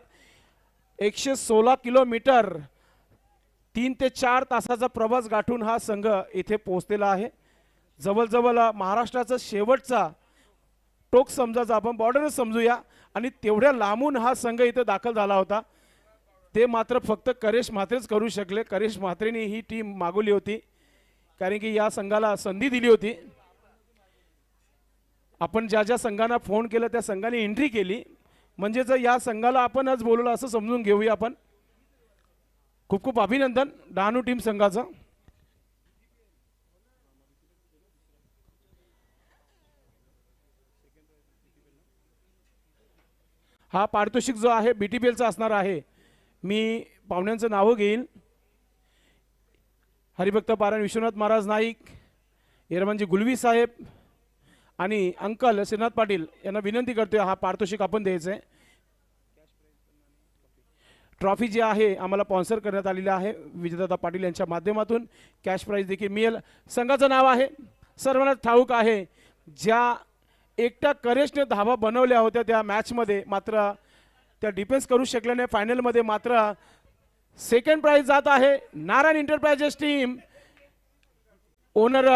116 किलोमीटर 3 ते 4 तासाचा प्रवास गाठून हा संघ इथे पोहोचलेला आहे. जवळजवळ महाराष्ट्राचा शेवटचा टोक समजायचा, आपण बॉर्डरच समजूया. आणि तेवढ्या लांबून हा संघ इथे दाखल झाला होता. ते मात्र फक्त करेश म्हात्रेच करू शकले. करेश म्हात्रेने ही टीम मागवली होती कारण की या संघाला संधी दिली होती. आपण ज्या ज्या संघांना फोन केला त्या संघाने एंट्री केली, म्हणजे जर या संघाला आपण आज बोलवलं असं समजून घेऊया आपण. खूप खूप अभिनंदन डहाणू टीम संघाचं. हा पारितोषिक जो आहे BTPLचा असणार आहे. मी पाहुण्यांचं नावं घेईन. हरिभक्त पारायण विश्वनाथ महाराज नाईक, येरमांजी गुलवी साहेब आणि अंकल श्रीनाथ पाटील यांना विनंती करतोय हा पारितोषिक आपण द्यायचं आहे. ट्रॉफी जी आहे आम्हाला स्पॉन्सर करण्यात आलेली आहे विजयदादा पाटील यांच्या माध्यमातून. कॅश प्राईज देखील मिळेल. संघाचं नाव आहे सर्वांना ठाऊक आहे. ज्या एकट्या करेशने धावा बनवल्या होत्या त्या मॅचमध्ये मात्र त्या डिफेन्स करू शकल्या नाही. फायनलमध्ये मात्र सेकंड प्राइज जात आहे नारायण इंटरप्राइजेस टीम. ओनर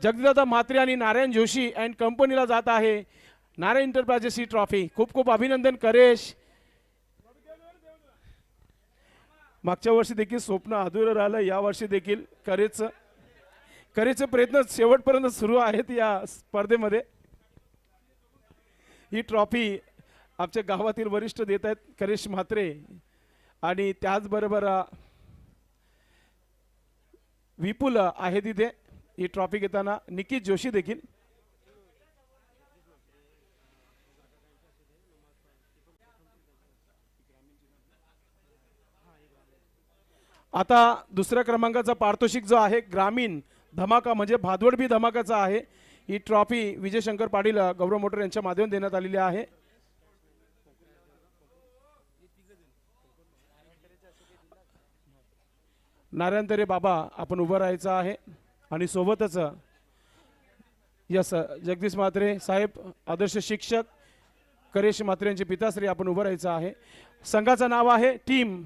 जगदीशदादा म्हात्रे आणि नारायण जोशी अँड कंपनीला जात आहे नारायण इंटरप्राइजेस ही ट्रॉफी. खूप खूप अभिनंदन करेश. मागच्या वर्षी देखील स्वप्न अधुरं राहिलं, या वर्षी देखील करेचे प्रयत्न शेवटपर्यंत सुरू आहेत या स्पर्धेमध्ये. ही ट्रॉफी आमच्या गावातील वरिष्ठ देत आहेत करेश म्हात्रे आणि त्याचबरोबर विपुल आहे तिथे ही ट्रॉफी घेताना. निकित जोशी देखील. आता दुसऱ्या क्रमांकाचा पारितोषिक जो आहे ग्रामीण धमाका म्हणजे भादवडबी धमाकाचा आहे. ही ट्रॉफी विजयशंकर पाटील गौरव मोटर यांच्या माध्यमातून देण्यात आलेली आहे. नारायण तरे बाबा आपण उभं राहायचं आहे आणि सोबतच यस जगदीश म्हात्रे साहेब आदर्श शिक्षक करेश म्हात्रे यांचे पिताश्री आपण उभं राहायचं आहे. संघाचं नाव आहे टीम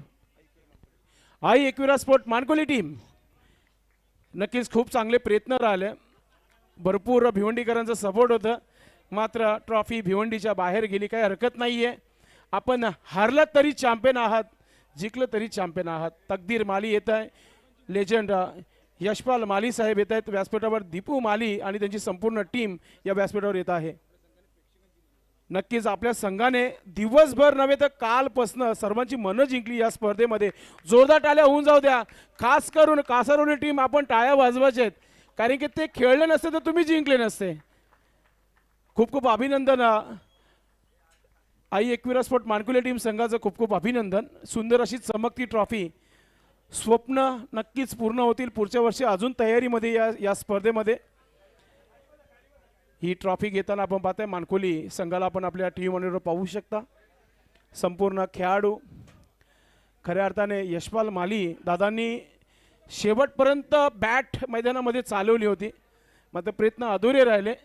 आई एकविरा स्पोर्ट मानकोली टीम. नक्कीच खूप चांगले प्रयत्न राहिले. भरपूर भिवंडीकरांचं सपोर्ट होतं मात्र ट्रॉफी भिवंडीच्या बाहेर गेली. काही हरकत नाही आहे. आपण हारलं तरी चॅम्पियन आहात, जिंकलं तरी चॅम्पियन आहात. तकदीर माली येत आहे, लेजंड यशपाल माली साहेब येत आहेत व्यासपीठावर. दीपू माली आणि त्यांची संपूर्ण टीम या व्यासपीठावर येत आहे. नक्कीच आपल्या संघाने दिवसभर नव्हे तर कालपासनं सर्वांची मनं जिंकली या स्पर्धेमध्ये. जोरदार टाळ्या होऊन जाऊ द्या. खास करून कासारवली टीम आपण टाळ्या वाजवायच्या आहेत कारण की ते खेळले नसते तर तुम्ही जिंकले नसते. खूप खूप अभिनंदन आई एकविरा स्पोर्ट मानकुले टीम संघाचं खूप खूप अभिनंदन. सुंदर अशी चमकती ट्रॉफी. स्वप्न नक्कीच पूर्ण होतील पुढच्या वर्षी. अजून तयारीमध्ये या स्पर्धेमध्ये ही ट्रॉफी घेताना आपण पाहतोय मानकोली संघाला आपण आपल्या टीव्ही मॉनिटरवर पाहू शकता. संपूर्ण खेळाडू खऱ्या अर्थाने यशपाल माली दादांनी शेवटपर्यंत बॅट मैदानामध्ये चालवली होती, मात्र प्रयत्न अधुरे राहिले.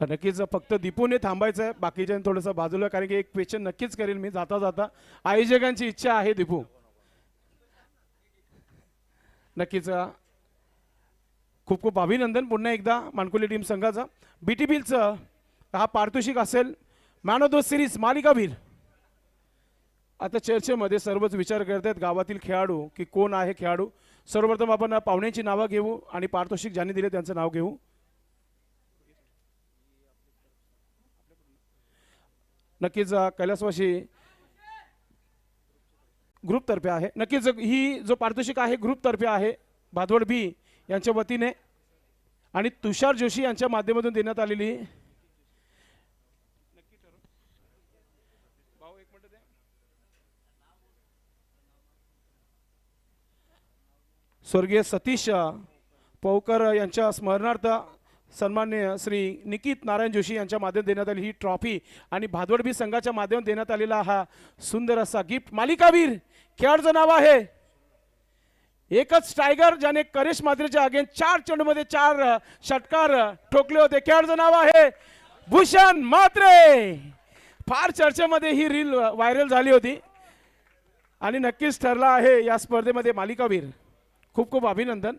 नक्कीच फक्त दीपूने थांबायचं आहे, बाकीच्या थोडंसं बाजूला, कारण की एक क्वेश्चन नक्कीच करेल मी जाता जाता. आयोजकांची इच्छा आहे दीपू. नक्कीच खूप खूप अभिनंदन पुन्हा एकदा मानकुली टीम संघाचा. बीटीपीचं हा पारितोषिक असेल मॅन ऑफ द सिरीज मालिकावीर. आता चर्चेमध्ये सर्वच विचार करत आहेत गावातील खेळाडू की कोण आहे खेळाडू. सर्वप्रथम आपण पाहुण्यांची नावं घेऊ आणि पारितोषिक ज्यांनी दिले त्यांचं नाव घेऊ. नक्कीच कैलासवासी ग्रुपतर्फे आहे. नक्कीच ही जो पारितोषिक आहे ग्रुपतर्फे आहे भादवड बी यांच्या वतीने आणि तुषार जोशी यांच्या माध्यमातून देण्यात आलेली. स्वर्गीय सतीश पौकर यांच्या स्मरणार्थ सन्माननीय श्री निकित नारायण जोशी यांच्या माध्यमातून देण्यात आली ही ट्रॉफी आणि भादवड बी संघाच्या माध्यमातून देण्यात आलेला हा सुंदर असा गिफ्ट. मालिकावीर खेळाडूचं नाव आहे एकच टायगर ज्याने करेश मात्रेच्या अगेन्स्ट 4 चेंडूमध्ये 4 षटकार ठोकले होते. खेळाडूचं नाव आहे भूषण म्हात्रे. फार चर्चेमध्ये ही रील व्हायरल झाली होती आणि नक्कीच ठरला आहे या स्पर्धेमध्ये मालिकावीर. खूप खूप अभिनंदन.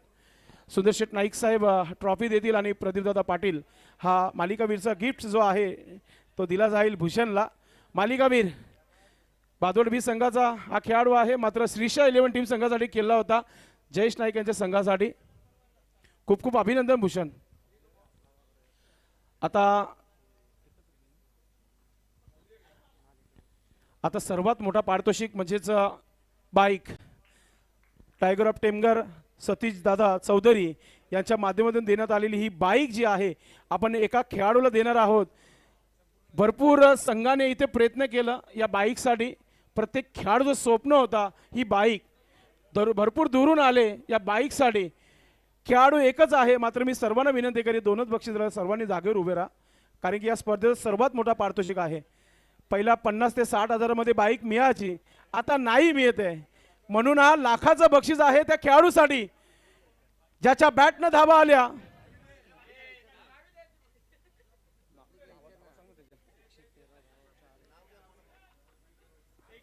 सुंदर शेठ नाईक साहेब ट्रॉफी देतील आणि प्रदीपदादा पाटील हा मालिकावीरचा गिफ्ट जो आहे तो दिला जाईल भूषणला. मालिकावीर भादवड बी संघाचा हा खेळाडू आहे, मात्र श्रीशा 11 टीम संघासाठी केला होता जयेश नाईक यांच्या संघासाठी. खूप खूप अभिनंदन भूषण. आता सर्वात मोठा पारितोषिक म्हणजेच bike. Tiger of Temghar Satish दादा चौधरी यांच्या माध्यमातून देण्यात आलेली ही बाईक जी आहे आपण एका खेळाडूला देणार आहोत. भरपूर संघाने इथे प्रयत्न केला या बाईकसाठी. प्रत्येक खेळाडूचं स्वप्न होता ही बाईक. भरपूर दुरून आले या बाईकसाठी. खेळाडू एकच आहे, मात्र मी सर्वांना विनंती करेन 2च बक्षीस सर्वांनी जागेवर उभे राहा, कारण की या स्पर्धेचा सर्वात मोठा पारितोषिक आहे. पहिला 50 ते 60 हजारामध्ये बाईक मिळायची, आता नाही मिळते. म्हणून हा लाखाचं बक्षीस आहे त्या खेळाडूसाठी ज्याच्या बॅटनं धावा आल्या.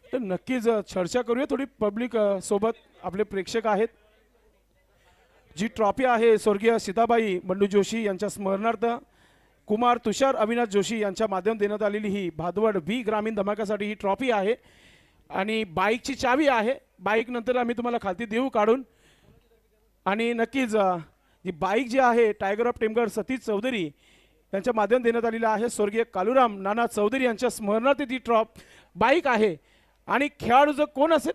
तर नक्कीच चर्चा करूया थोडी पब्लिक सोबत. आपले प्रेक्षक आहेत. जी ट्रॉफी आहे स्वर्गीय सीताबाई बंडू जोशी यांच्या स्मरणार्थ कुमार तुषार अविनाश जोशी यांच्या माध्यमातून देण्यात आलेली ही भादवड बी ग्रामीण धमाक्यासाठी ही ट्रॉफी आहे आणि बाईकची चावी आहे. बाईक नंतर आम्ही तुम्हाला खाती देऊ काढून. आणि नक्कीच ही बाईक जी आहे टायगर ऑफ टेमगड सतीश चौधरी यांच्या माध्यमातून देण्यात आलेला आहे. स्वर्गीय कालूराम नाना चौधरी यांच्या स्मरणार्थ ती बाईक आहे. आणि खेळाडूचं कोण असेल,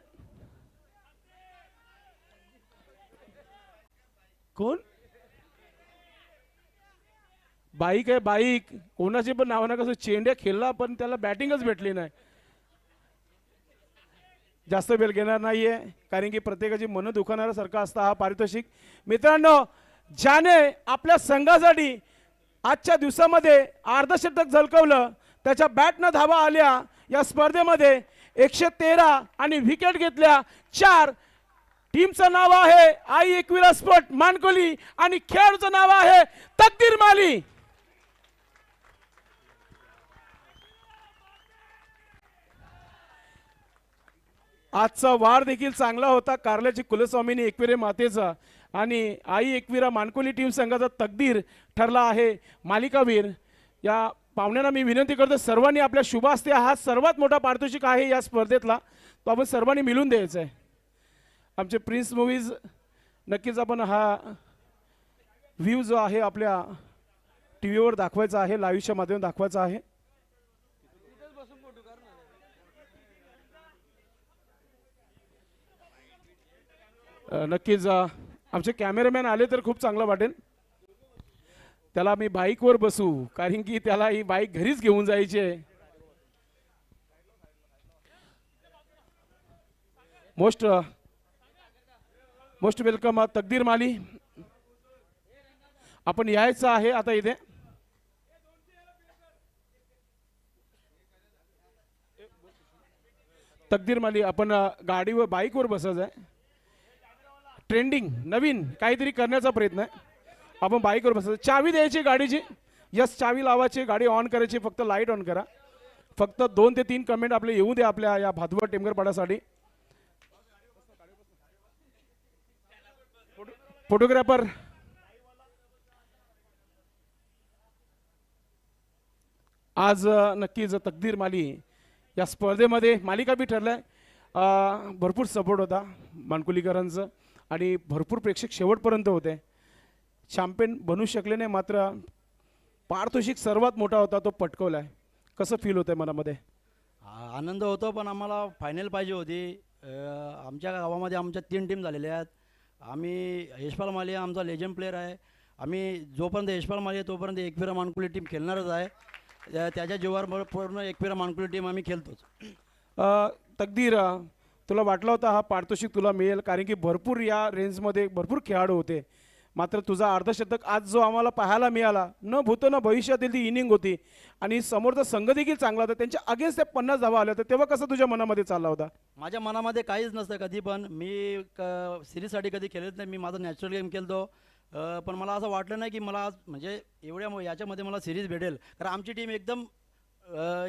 कोण बाईक आहे बाईक कोणाची पण नावानं कसं चेंड्या खेळला पण त्याला बॅटिंगच भेटली नाही. जास्त वेळ घेणार नाहीये कारण की प्रत्येकाची मन दुखवणाऱ्यासारखा असता हा पारितोषिक. मित्रांनो, ज्याने आपल्या संघासाठी आजच्या दिवसामध्ये अर्धशतक झळकवलं त्याच्या बॅटनं धावा आल्या या स्पर्धेमध्ये 113 आणि विकेट घेतल्या 4. टीमचं नाव आहे आई एकविरा स्पोर्ट मानकोली आणि खेळाडूचं नाव आहे तकदीर माली. आजचा वार देखील चांगला होता. कारल्याची कुलस्वामिनी एकविरे मातेचा आणि आई एकविरा मानकोली टीम संघाचा तकदीर ठरला आहे मालिकावीर. या पाहुण्यांना मी विनंती करतो सर्वांनी आपल्या शुभ हस्ते हा सर्वात मोठा पारितोषिक आहे या स्पर्धेतला तो आपण सर्वांनी मिळून द्यायचा आहे. आमचे प्रिन्स मूवीज नक्कीच आपण हा व्ह्यू जो आहे आपल्या टी व्हीवर दाखवायचा आहे, लाईव्हच्या माध्यमातून दाखवायचा आहे. नक्कीच आमचे कॅमेरामॅन आले तर खूप चांगलं वाटेल. त्याला मी बाईकवर बसू, कारण की त्याला ही बाईक घरीच घेऊन जायची आहे. मोस्ट मोस्ट वेलकम तकदीर माली, आपण यायचं आहे आता इथे. तकदीर माली, आपण गाडीवर बाईकवर बसायचं आहे. ट्रेंडिंग नवीन काहीतरी करण्याचा प्रयत्न आहे. आपण बाईकवर बसायचं, चावी द्यायची गाडीची. यस, चावी लावायची, गाडी ऑन करायची, फक्त लाईट ऑन करा. फक्त 2 ते 3 कमेंट आपले येऊ दे आपल्या या भादवड टेमगरपाड्यासाठी. फोटोग्राफर आज नक्कीच तकदीर माली या स्पर्धेमध्ये मालिका बी ठरलाय. भरपूर सपोर्ट होता मानकुलीकरांचं आणि भरपूर प्रेक्षक शेवटपर्यंत होते. चॅम्पियन बनू शकले नाही, मात्र पारितोषिक सर्वात मोठा होता तो पटकवलाय. कसं फील होतंय मनामध्ये? आनंद होतो, पण आम्हाला फायनल पाहिजे होती. आमच्या गावामध्ये आमच्या 3 टीम झालेल्या आहेत. आम्ही यशपाल माली आमचा लेजंड प्लेअर आहे. आम्ही जोपर्यंत यशपाल माली आहे तोपर्यंत एकविरा मानकुली टीम खेळणारच आहे. त्याच्या जीवावर पूर्ण एकविरा मानकुली टीम आम्ही खेळतोच. तकदीर, तुला वाटलं होतं हा पारितोषिक तुला मिळेल, कारण की भरपूर या रेंजमध्ये भरपूर खेळाडू होते, मात्र तुझा अर्धशतक आज जो आम्हाला पाहायला मिळाला, न भूत न भविष्यातील ती इनिंग होती आणि समोरचा संघ देखील चांगला होता. त्यांच्या अगेन्स्ट त्या 50 धावा आल्या, तर तेव्हा कसं तुझ्या मनामध्ये चालला होता? माझ्या मनामध्ये काहीच नसतं कधी पण. मी सिरीजसाठी कधी खेळत नाही, मी माझा नॅचरल गेम खेळतो. पण मला असं वाटलं नाही की मला आज म्हणजे एवढ्या याच्यामध्ये मला सिरीज भेटेल, कारण आमची टीम एकदम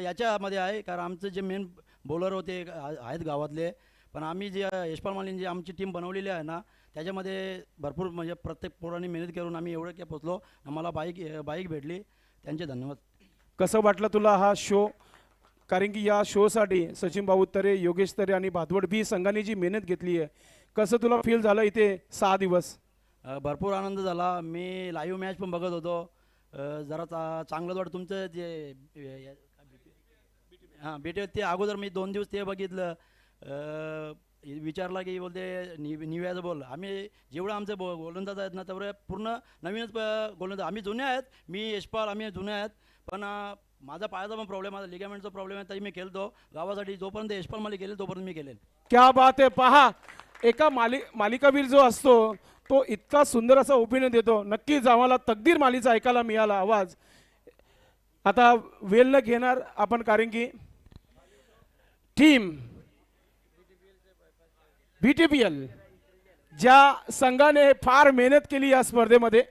याच्यामध्ये आहे. कारण आमचे जे मेन बॉलर होते आहेत गावातले, पण आम्ही जे यशपाल मालीने जी आमची टीम बनवलेली आहे ना, त्याच्यामध्ये भरपूर म्हणजे प्रत्येक पोरांनी मेहनत करून आम्ही एवढं काय पोचलो. मला बाईक भेटली, त्यांचे धन्यवाद. कसं वाटलं तुला हा शो? कारण की या शोसाठी सचिन भाऊ तरे, योगेश तरे आणि भादवड बी संघाने जी मेहनत घेतली आहे, कसं तुला फील झालं इथे 6 दिवस? भरपूर आनंद झाला. मी लाईव्ह मॅच पण बघत होतो. जरा चांगलं वाटतं. तुमचं जे हां BT ते अगोदर मी 2 दिवस ते बघितलं. विचारला की बोलते निव्याचं बोल. आम्ही जेवढं आमचे गोलंदाज आहेत ना, तेवढे पूर्ण नवीनच गोलंदाज. आम्ही जुने आहेत, मी यशपाल आम्ही जुने आहेत, पण माझा पायाचा पण प्रॉब्लेम, माझा लिगामेंटचा प्रॉब्लेम आहे, तरी मी खेळतो गावासाठी. जोपर्यंत यशपाल माली गेले तोपर्यंत मी खेळेन. क्या बात आहे. पहा, एका मालिकावीर जो असतो तो इतका सुंदर असा ओपिनियन देतो. नक्कीच आम्हाला तकदीर मालीचा ऐकायला मिळाला आवाज. आता वेल न घेणार आपण, कारण की टीम BTPL ज्या संघाने फार मेहनत केली या स्पर्धेमध्ये,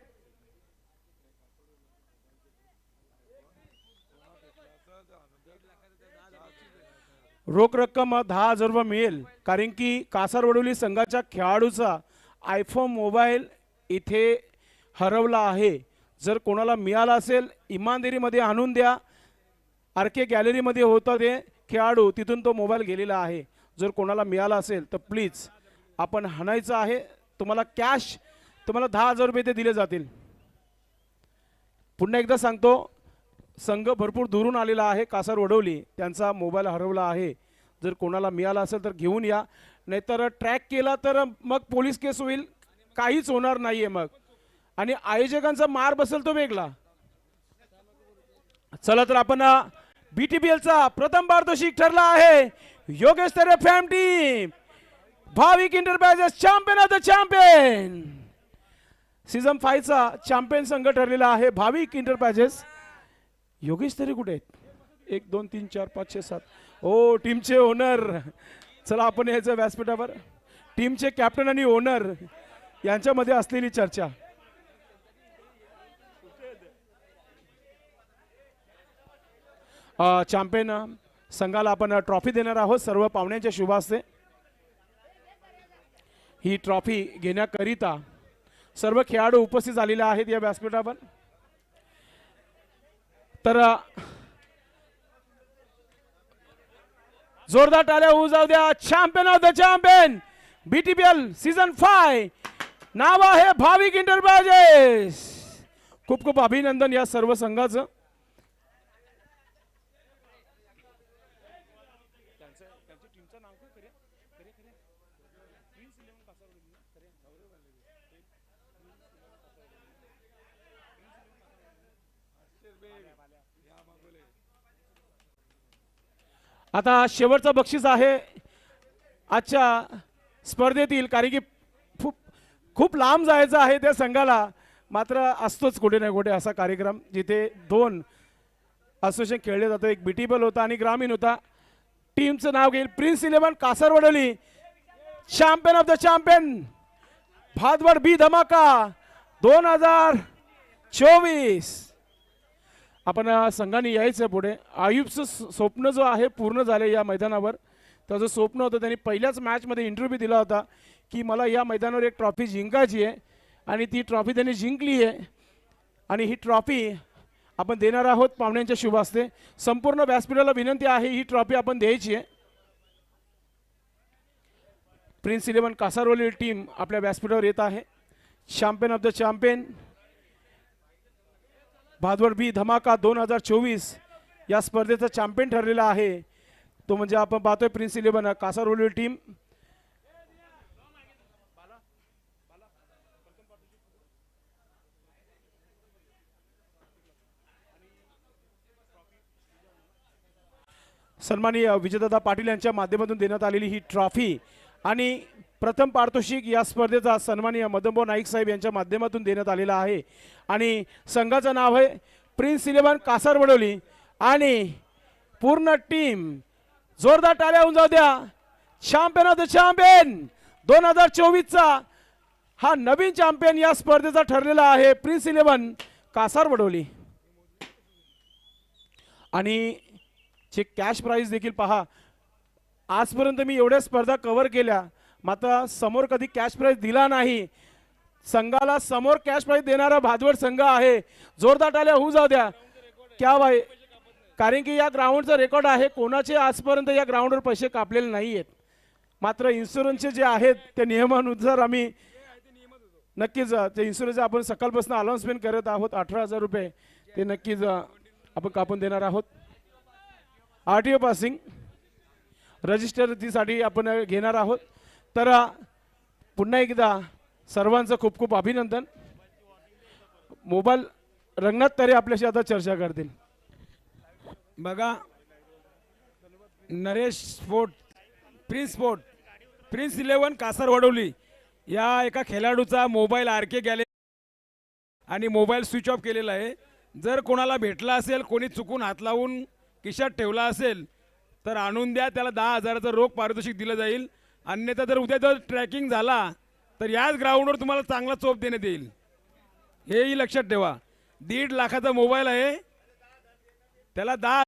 रोख रक्कम 10,000 रुपये मिळेल, कारण की कासारवडोली संघाच्या खेळाडूचा आयफोन मोबाईल इथे हरवला आहे. जर कोणाला मिळाला असेल इमानदारीमध्ये आणून द्या. आरके गॅलरीमध्ये होता ते खेळाडू, तिथून तो मोबाईल गेलेला आहे. जर कोणाला मिळाला असेल तर प्लीज आपण हाणायचं आहे. तुम्हाला कॅश, तुम्हाला 10,000 रुपये ते दिले जातील. पुन्हा एकदा सांगतो, संघ भरपूर दुरून आलेला आहे कासारवडोली, त्यांचा मोबाईल हरवला आहे. जर कोणाला मिळाला असेल तर घेऊन या, नाहीतर ट्रॅक केला तर मग पोलीस केस होईल, काहीच होणार नाहीये मग, आणि आयोजकांचा मार बसेल तो वेगळा. चला तर आपण BTPLचा प्रथम पारितोषिक ठरला आहे योगेश तरे फॅम टीम भाविक enterprises champion of the champion. Season 5 चा चॅम्पियन संघ ठरलेला आहे भाविक इंटरप्राइजेस. योगेश तरे कुठे आहेत? 1 2 3 4 5 6 7. ओ, टीमचे ओनर. चला आपण यायचं व्यासपीठावर. टीमचे कॅप्टन आणि ओनर यांच्यामध्ये असलेली चर्चा. चॅम्पियन संघाला आपण ट्रॉफी देणार आहोत सर्व पाहुण्यांच्या शुभ हस्ते. ही ट्रॉफी घेण्याकरिता सर्व खेळाडू उपस्थित झालेले आहेत या व्यासपीठावर. तर जोरदार टाळ्या होऊ जाऊ द्या. Champion of the champion BTPL season 5 नाव आहे भाविक इंटरप्राइजेस. खूप खूप अभिनंदन या सर्व संघाचं. आता शेवटचं बक्षीस आहे आजच्या स्पर्धेतील, कारण की खूप खूप लांब जायचं आहे त्या संघाला, मात्र असतोच कुठे ना कुठे असा कार्यक्रम जिथे दोन असोसिएशन खेळले जातं. एक बीटीबल होता आणि ग्रामीण होता. टीमचं नाव घेईल prince 11 Kasarvadavali, champion of the champion Bhadwad B धमाका 2024. आपण संघाने यायचं पुढे. आयुबचं स्वप्न जो आहे पूर्ण झाले या मैदानावर. त्याचं स्वप्न होतं, त्यांनी पहिल्याच मॅचमध्ये इंटरव्ह्यू दिला होता की मला या मैदानावर एक ट्रॉफी जिंकायची आहे, आणि ती ट्रॉफी त्यांनी जिंकली आहे. आणि ही ट्रॉफी आपण देणार आहोत पाहुण्यांच्या शुभ हस्ते. संपूर्ण व्यासपीठाला विनंती आहे ही ट्रॉफी आपण द्यायची आहे. प्रिन्स 11 कासारवली टीम आपल्या व्यासपीठावर येत आहे. Champion of the champion Bhadwad B धमाका 2024 या स्पर्धेचा चॅम्पियन ठरलेला आहे तो म्हणजे आपण पाहतोय प्रिन्स 11 कासारवली टीम. सन्माननीय विजयदादा पाटील यांच्या माध्यमातून देण्यात आलेली ही ट्रॉफी आणि प्रथम पारितोषिक या स्पर्धेचा सन्माननीय मदनभाऊ नाईक साहेब यांच्या माध्यमातून देण्यात आलेला आहे. आणि संघाचं नाव आहे प्रिन्स 11 कासारवडोली. आणि पूर्ण टीम जोरदार टाळ्या होऊन जाऊ द्या. चॅम्पियन ऑफ द चॅम्पियन 2024चा हा नवीन चॅम्पियन या स्पर्धेचा ठरलेला आहे प्रिन्स 11 कासारवडोली. आणि चे कॅश प्राइज देखील पहा. आजपर्यंत मी एवढ्या स्पर्धा कव्हर केल्या, मात्र समोर कधी कॅश प्राइज दिला नाही. संघाला समोर कॅश प्राइज देणारा भादवड संघ आहे. जोरदार टाळ्या होऊ जाऊ द्या. क्या बाय, कारण की या ग्राउंडचा रेकॉर्ड आहे, कोणाचे आजपर्यंत या ग्राउंडवर पैसे कापलेले नाही आहेत. मात्र इन्शुरन्सचे जे आहेत त्या नियमानुसार आम्ही नक्कीच ते इन्शुरन्स आपण सकाळपासून अनाउन्समेंट करत आहोत. 18,000 रुपये ते नक्कीच आपण कापून देणार आहोत. RTO पासिंग रजिस्टरसाठी आपण घेणार आहोत. तर पुन्हा एकदा सर्वांचं खूप खूप अभिनंदन. मोबाईल रंगनाथ तरे आपल्याशी आता चर्चा करतील. बघा, नरेश स्पोर्ट प्रिन्स 11 कासारवडोली या एका खेळाडूचा मोबाईल RK गॅलरी आणि मोबाईल स्विच ऑफ केलेला आहे. जर कोणाला भेटला असेल, कोणी चुकून हात लावून खिशात ठेवला असेल तर आणून द्या, त्याला 10,000चं रोख पारितोषिक दिलं जाईल. अन्यथा जर उद्या जर ट्रॅकिंग झाला तर याच ग्राउंडवर तुम्हाला चांगला चोप देण्यात येईल, हेही लक्षात ठेवा. 1.5 लाखाचा मोबाईल आहे, त्याला 10